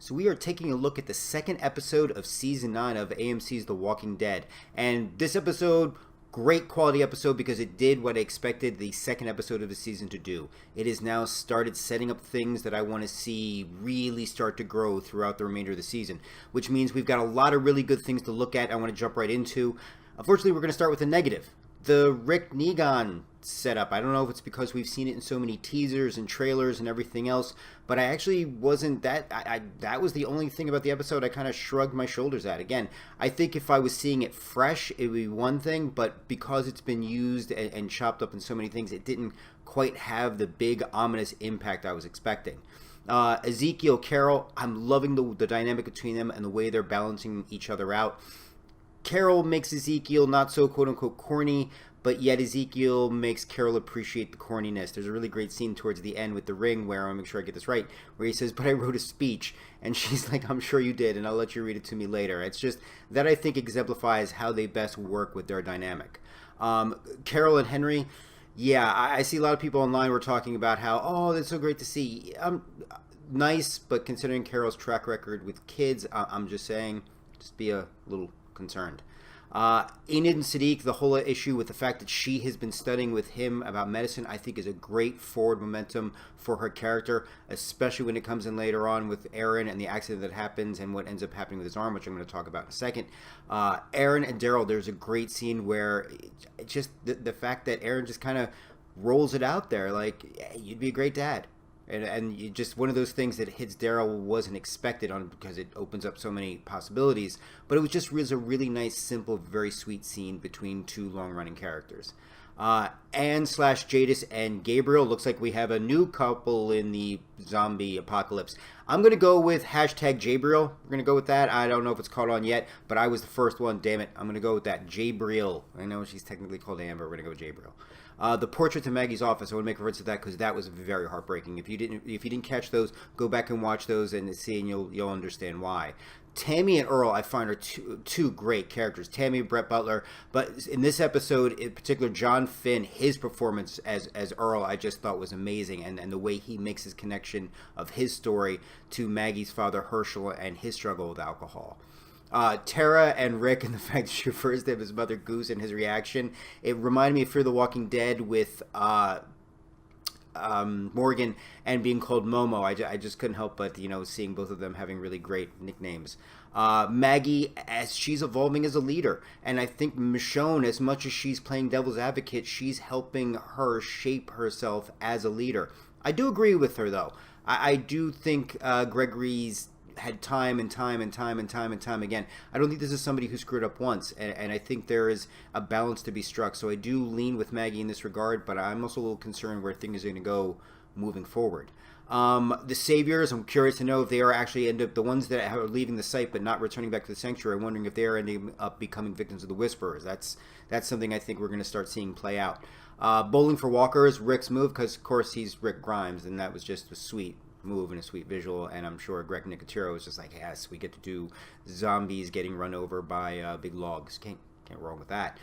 So we are taking a look at the second episode of Season 9 of AMC's The Walking Dead. And this episode, great quality episode because it did what I expected the second episode of the season to do. It has now started setting up things that I want to see really start to grow throughout the remainder of the season, which means we've got a lot of really good things to look at I want to jump right into. Unfortunately, we're going to start with a negative. The Rick Negan setup. I don't know if it's because we've seen it in so many teasers and trailers and everything else, but I actually wasn't that... that was the only thing about the episode I kind of shrugged my shoulders at. Again, I think if I was seeing it fresh, it would be one thing, but because it's been used and chopped up in so many things, it didn't quite have the big, ominous impact I was expecting. Ezekiel, Carol, I'm loving the dynamic between them and the way they're balancing each other out. Carol makes Ezekiel not so quote-unquote corny, but yet Ezekiel makes Carol appreciate the corniness. There's a really great scene towards the end with the ring where, I want to make sure I get this right, where he says, but I wrote a speech, and she's like, I'm sure you did, and I'll let you read it to me later. It's just, that I think exemplifies how they best work with their dynamic. Carol and Henry, yeah, I see a lot of people online were talking about how, oh, that's so great to see. Nice, but considering Carol's track record with kids, I'm just saying, just be a little concerned. Enid and Sadiq, the whole issue with the fact that she has been studying with him about medicine, I think is a great forward momentum for her character, especially when it comes in later on with Aaron and the accident that happens and what ends up happening with his arm, which I'm going to talk about in a second. Aaron and Daryl, there's a great scene where just the fact that Aaron just kind of rolls it out there, like, hey, you'd be a great dad. And you just one of those things that hits Daryl wasn't expected on because it opens up so many possibilities. But it was a really nice, simple, very sweet scene between two long-running characters. Anne/Jadis and Gabriel. Looks like we have a new couple in the zombie apocalypse. I'm going to go with hashtag Jabriel. We're going to go with that. I don't know if it's caught on yet, but I was the first one. Damn it. I'm going to go with that. Jabriel. I know she's technically called Anne, but we're going to go with Jabriel. The portrait to Maggie's office, I want to make reference to that because that was very heartbreaking. If you didn't catch those, go back and watch those and see, and you'll understand why. Tammy and Earl, I find, are two great characters. Tammy, Brett Butler, but in this episode, in particular, John Finn, his performance as Earl, I just thought was amazing, and the way he makes his connection of his story to Maggie's father, Herschel, and his struggle with alcohol. Tara and Rick and the fact that she refers to him as Mother Goose and his reaction, it reminded me of Fear the Walking Dead with Morgan and being called Momo. I just couldn't help but, seeing both of them having really great nicknames. Maggie, as she's evolving as a leader, and I think Michonne, as much as she's playing devil's advocate, she's helping her shape herself as a leader. I do agree with her, though. I do think Gregory's had time and time again. I don't think this is somebody who screwed up once, and I think there is a balance to be struck. So I do lean with Maggie in this regard, but I'm also a little concerned where things are going to go moving forward. The Saviors, I'm curious to know if they are actually end up the ones that are leaving the site but not returning back to the sanctuary. I'm wondering if they are ending up becoming victims of the Whisperers. That's something I think we're going to start seeing play out. Bowling for Walkers, Rick's move, because of course he's Rick Grimes, and that was just a sweet move and a sweet visual, and I'm sure Greg Nicotero was just like, yes, we get to do zombies getting run over by big logs. Can't wrong with that.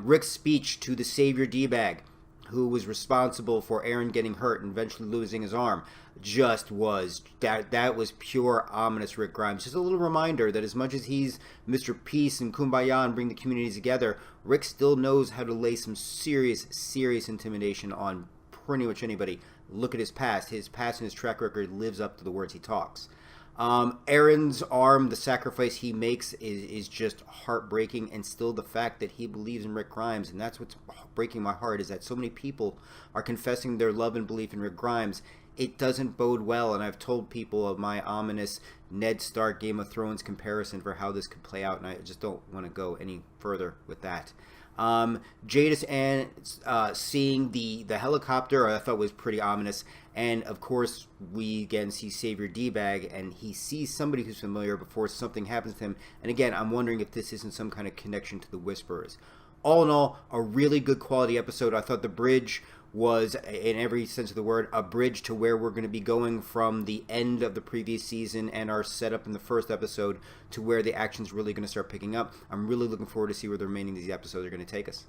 Rick's speech to the Savior D-Bag, who was responsible for Aaron getting hurt and eventually losing his arm, just was that was pure ominous Rick Grimes. Just a little reminder that as much as he's Mr. Peace and Kumbaya and bring the community together, Rick still knows how to lay some serious intimidation on pretty much anybody. Look at his past. His past and his track record lives up to the words he talks. Aaron's arm, the sacrifice he makes is just heartbreaking, and still the fact that he believes in Rick Grimes, and that's what's breaking my heart, is that so many people are confessing their love and belief in Rick Grimes. It doesn't bode well, and I've told people of my ominous Ned Stark Game of Thrones comparison for how this could play out, and I just don't want to go any further with that. Jadis and seeing the helicopter, I thought was pretty ominous. And of course, we again see Savior D-Bag, and he sees somebody who's familiar before something happens to him. And again, I'm wondering if this isn't some kind of connection to the Whisperers. All in all, a really good quality episode. I thought the bridge was, in every sense of the word, a bridge to where we're going to be going from the end of the previous season and our setup in the first episode to where the action's really going to start picking up. I'm really looking forward to see where the remaining of these episodes are going to take us.